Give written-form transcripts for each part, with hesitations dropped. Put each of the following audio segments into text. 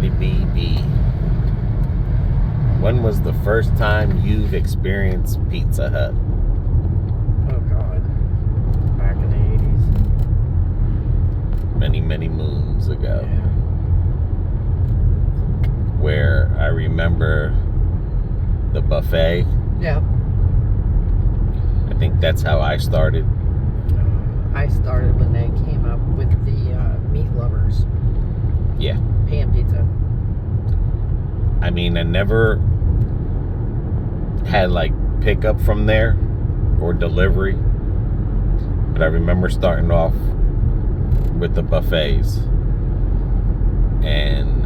Alrighty, BB. When was the first time you've experienced Pizza Hut? Oh God, back in the 80s. Many, many moons ago. Yeah. Where I remember the buffet. Yep. I think that's how I started. I started when they came up with the meat lovers. Yeah. Pan pizza. I mean, I never had like pickup from there or delivery, but I remember starting off with the buffets. And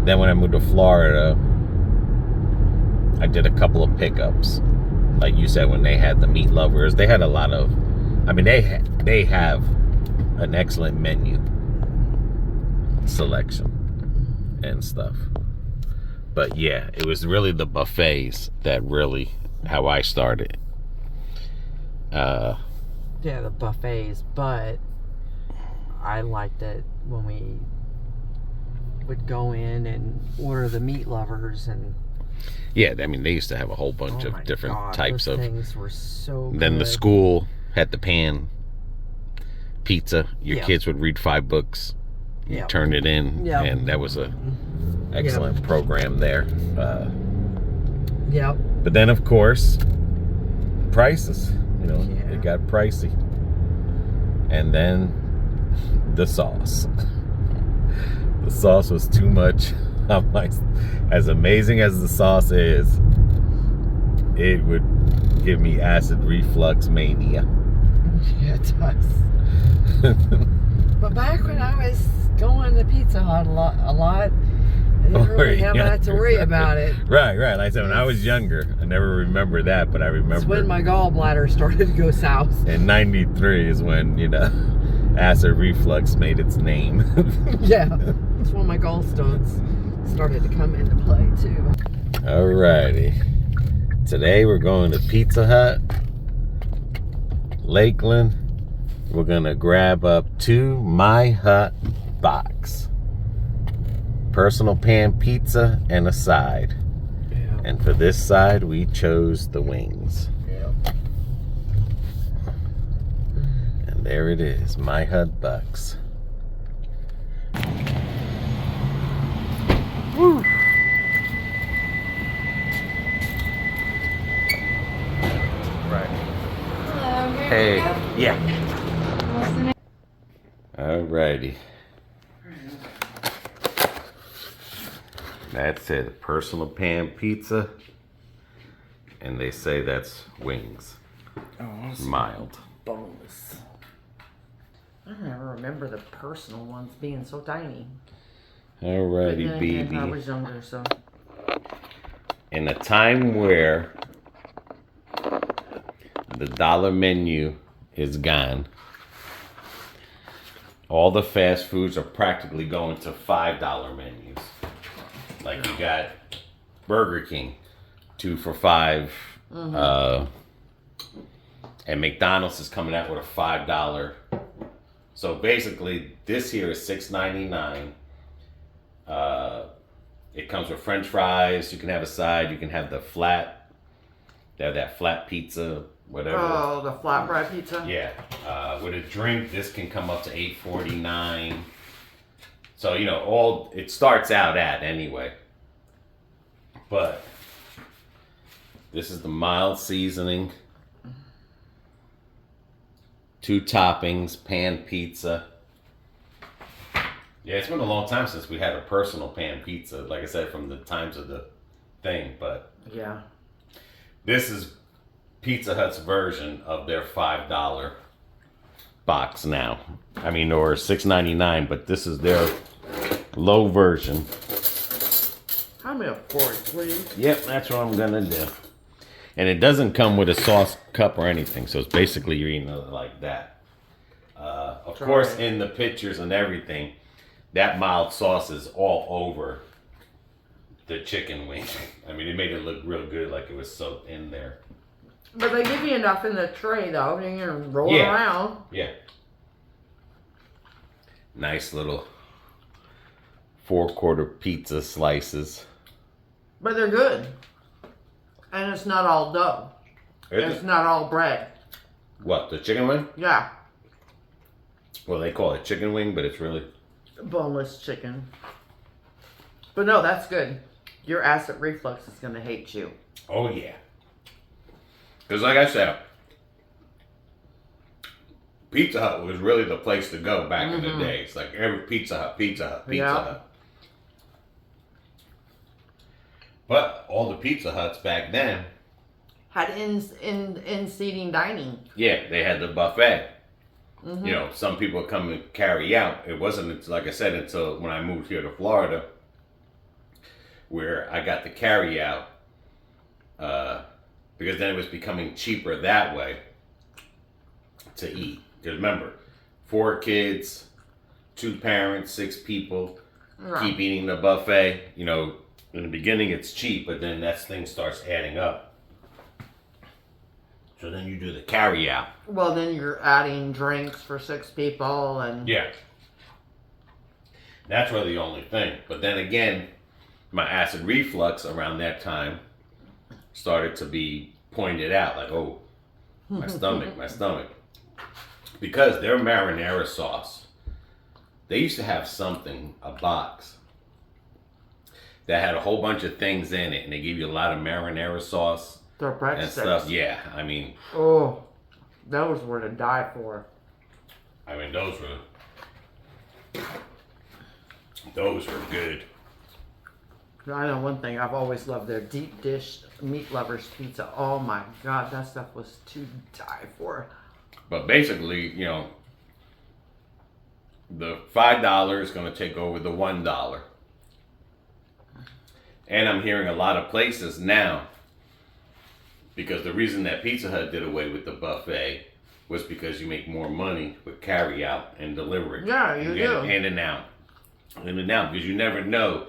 then when I moved to Florida, I did a couple of pickups. Like you said, when they had the meat lovers, they had a lot of, I mean, they have an excellent menu selection and stuff. But yeah, it was really the buffets that really how I started. Yeah, the buffets, but I liked it when we would go in and order the meat lovers and yeah, I mean, they used to have a whole bunch of different types those of things were so then good. the school had the pan pizza. Your Yep. kids would read 5 books. You Yep. turn it in, Yep. and that was a excellent program there. Yep. But then, of course, prices. You know, Yeah. it got pricey. And then the sauce. The sauce was too much. I'm like, as amazing as the sauce is, it would give me acid reflux mania. Yeah, it does. But back when I was going to Pizza Hut a lot, I didn't really have that to worry about it. Right. Like I said, when I was younger, I never remember that, but I remember. It's when my gallbladder started to go south. In '93 is when, you know, acid reflux made its name. Yeah, that's when my gallstones started to come into play too. Alrighty. Today we're going to Pizza Hut, Lakeland. We're gonna grab up 2 My Hut box. Personal pan pizza and a side. Yeah. And for this side, we chose the wings. Yeah. And there it is, My Hut bucks. Woo! Right. Hello, here Hey, we go. yeah. What's the name? Alrighty. That's it, personal pan pizza. And they say that's wings. Oh, Mild. boneless. I never remember the personal ones being so tiny. Alrighty, But then again, I baby. was younger, so. In a time where the dollar menu is gone, all the fast foods are practically going to $5 menus. Like you got Burger King, 2 for $5. And McDonald's is coming out with a $5. So basically, this here is $6.99. It comes with French fries. You can have a side. You can have the flat. They have that flat pizza, whatever. Oh, the flatbread pizza? Yeah. With a drink, this can come up to $8.49. So, you know, it starts out at anyway. But this is the mild seasoning. 2 toppings, pan pizza. Yeah, it's been a long time since we had a personal pan pizza. Like I said, from the times of the thing. But Yeah. this is Pizza Hut's version of their $5 box now. I mean, or $6.99, but this is their low version. Hand me a fork, please. Yep, that's what I'm gonna do. And it doesn't come with a sauce cup or anything, so it's basically you're eating it like that. Of course, in the pictures and everything, that mild sauce is all over the chicken wing. I mean, it made it look real good, like it was soaked in there. But they give you enough in the tray, though. You can roll Yeah. around. Yeah. Nice little 4-quarter pizza slices. But they're good. And it's not all dough. It's not all bread. What, the chicken wing? Yeah. Well, they call it chicken wing, but it's really Boneless chicken. But no, that's good. Your acid reflux is going to hate you. Oh, yeah. Because like I said, Pizza Hut was really the place to go back in the day. It's like every Pizza Hut. But all the Pizza Huts back then had in seating dining. Yeah, they had the buffet. You know, some people come and carry out. It wasn't, like I said, until when I moved here to Florida where I got the carry out. Because then it was becoming cheaper that way to eat. Because remember, 4 kids, 2 parents, 6 people, keep eating the buffet. You know, in the beginning it's cheap, but then that thing starts adding up. So then you do the carry out. Well, then you're adding drinks for 6 people and... Yeah. That's really the only thing. But then again, my acid reflux around that time started to be pointed out. Like, oh, my stomach, my stomach. Because their marinara sauce, they used to have something, a box, that had a whole bunch of things in it. And they give you a lot of marinara sauce. Their breadsticks. And stuff. Yeah, I mean. Oh, those were to die for. I mean, those were good. I know one thing, I've always loved their deep dish meat lovers pizza. Oh my God, that stuff was to die for. But basically, you know, the $5 is going to take over the $1. And I'm hearing a lot of places now, because the reason that Pizza Hut did away with the buffet was because you make more money with carry out and delivery. Yeah, you do. Handing out. Because you never know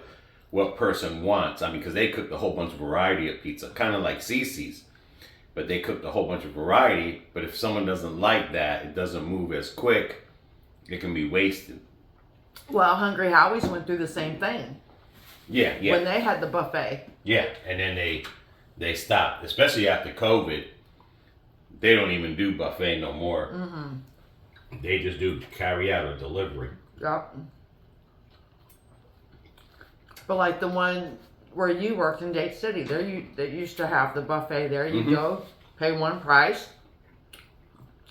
what person wants. I mean, because they cooked a whole bunch of variety of pizza, kind of like Cece's. But they cooked a whole bunch of variety. But if someone doesn't like that, it doesn't move as quick. It can be wasted. Well, Hungry Howie's went through the same thing. Yeah, yeah. When they had the buffet. Yeah, and then they stopped, especially after COVID. They don't even do buffet no more. They just do carry out or delivery. Yep. But like the one where you worked in Dade City, they used to have the buffet there. You go, pay one price,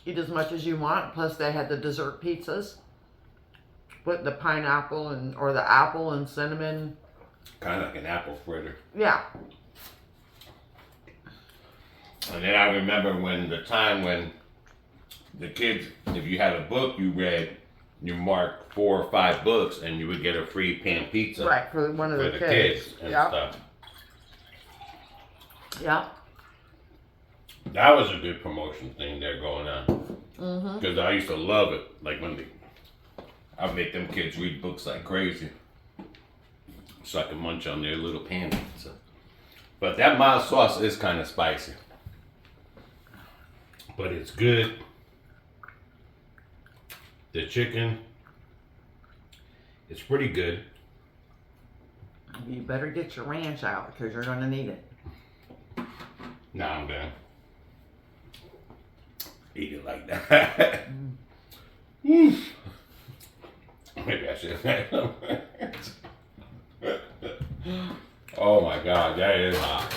eat as much as you want. Plus they had the dessert pizzas with the pineapple or the apple and cinnamon. Kind of like an apple fritter. Yeah. And then I remember when the kids, if you had a book you read, you marked 4 or 5 books and you would get a free pan pizza. Right, for one of the kids. And stuff. Yeah. That was a good promotion thing there going on. Because I used to love it. Like when I'd make them kids read books like crazy. So I could munch on their little pan pizza. But that mild sauce is kind of spicy. But it's good. The chicken, it's pretty good. You better get your ranch out because you're going to need it. Now I'm gonna eat it like that. Maybe I should. Oh my God, that is hot.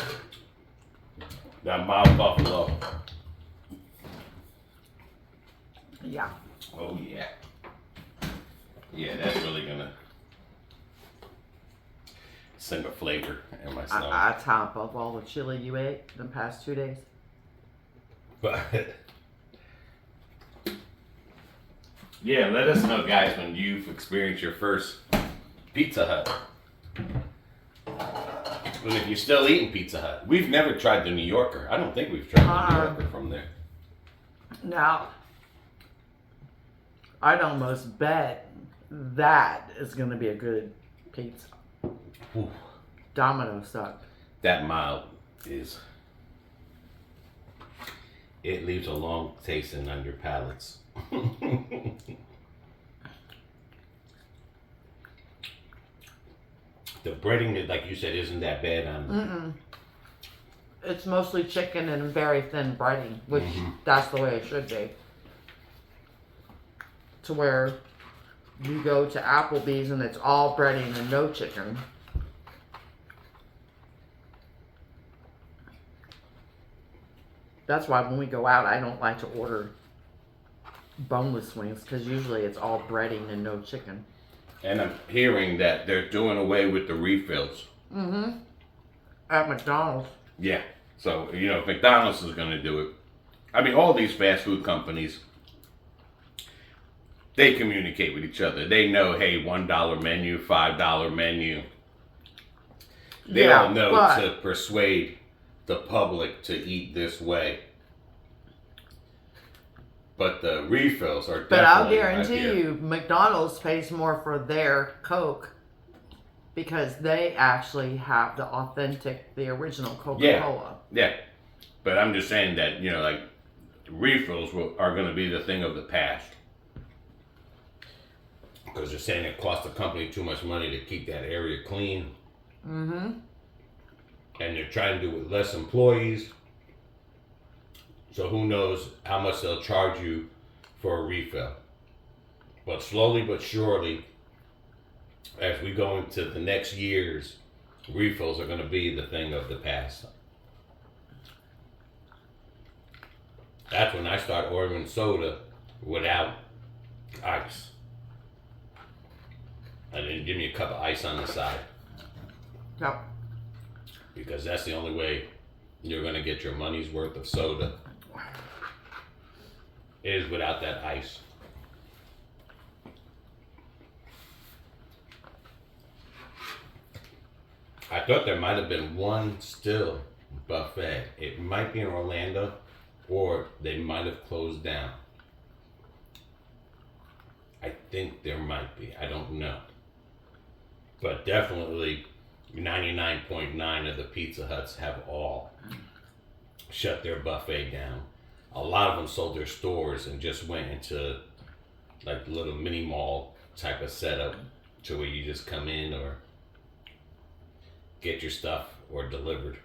That mild buffalo. Yeah. Oh yeah. Yeah, that's really gonna send a flavor in my stomach. On top of all the chili you ate the past 2 days. But yeah, let us know, guys, when you've experienced your first Pizza Hut. And if you're still eating Pizza Hut. We've never tried the New Yorker. I don't think we've tried the New Yorker from there. Now, I'd almost bet that is going to be a good pizza. Ooh. Domino sucked. That mild is... It leaves a long taste in on your palates. The breading, like you said, isn't that bad on. It's mostly chicken and very thin breading, which that's the way it should be. To where you go to Applebee's and it's all breading and no chicken. That's why when we go out, I don't like to order boneless wings because usually it's all breading and no chicken. And I'm hearing that they're doing away with the refills. At McDonald's. Yeah. So, you know, if McDonald's is going to do it. I mean, all these fast food companies, they communicate with each other. They know, hey, $1 menu, $5 menu. They all know to persuade the public to eat this way. But the refills are definitely. But I'll guarantee you, McDonald's pays more for their Coke because they actually have the authentic, the original Coca-Cola. Yeah. But I'm just saying that, you know, like, refills are going to be the thing of the past. Because they're saying it costs the company too much money to keep that area clean. And they're trying to do it with less employees. So who knows how much they'll charge you for a refill. But slowly but surely, as we go into the next years, refills are going to be the thing of the past. That's when I start ordering soda without ice. And then give me a cup of ice on the side. Yep. Because that's the only way you're going to get your money's worth of soda. Is without that ice. I thought there might have been one still buffet. It might be in Orlando, or they might have closed down. I think there might be. I don't know. But definitely 99.9 of the Pizza Huts have all shut their buffet down. A lot of them sold their stores and just went into like little mini mall type of setup to where you just come in or get your stuff or delivered.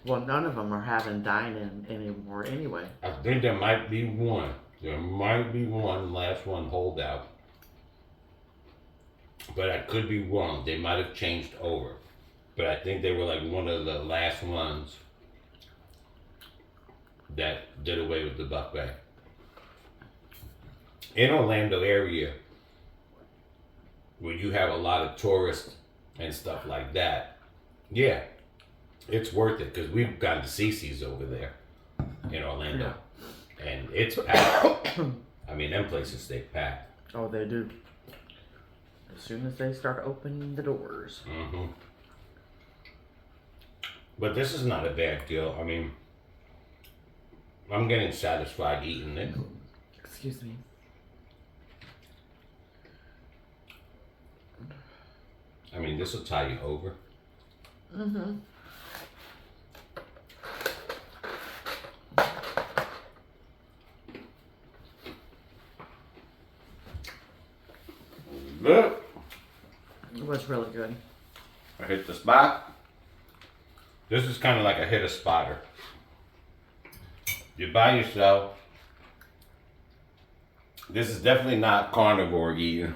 Well, none of them are having dine-in anymore anyway. I think there might be one. There might be one, last one holdout. But I could be wrong. They might have changed over. But I think they were like one of the last ones that did away with the buffet. In Orlando area, where you have a lot of tourists and stuff like that, yeah, it's worth it because we've gone to CC's over there in Orlando, and it's packed. I mean, them places stay packed. Oh, they do. As soon as they start opening the doors. But this is not a bad deal. I mean, I'm getting satisfied eating it. Excuse me. I mean, this will tie you over. Look. It was really good. I hit the spot. This is kind of like a hit a spotter. You're by yourself. This is definitely not carnivore eating.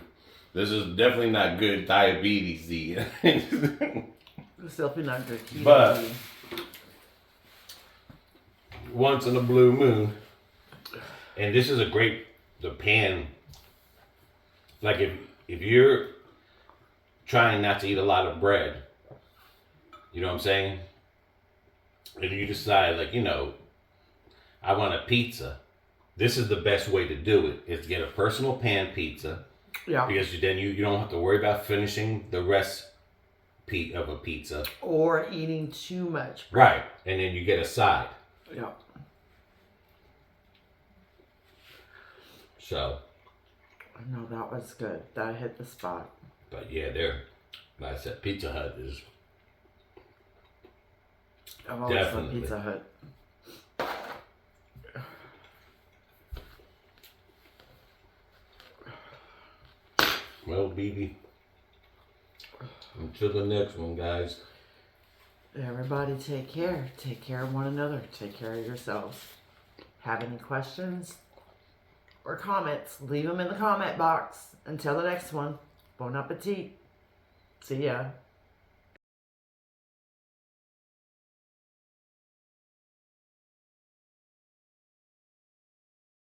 This is definitely not good diabetes eating. It's definitely not good. But once in a blue moon, and this is a great the pan. Like if you're trying not to eat a lot of bread, you know what I'm saying? And you decide, like, you know, I want a pizza. This is the best way to do it, is to get a personal pan pizza. Yeah. Because then you don't have to worry about finishing the rest of a pizza. Or eating too much bread. Right. And then you get a side. Yeah. So. No, that was good. That hit the spot. But yeah, like I said, Pizza Hut is I've always loved Pizza Hut. Well, BB, until the next one, guys. Everybody take care. Take care of one another. Take care of yourselves. Have any questions or comments, leave them in the comment box. Until the next one, bon appetit. See ya.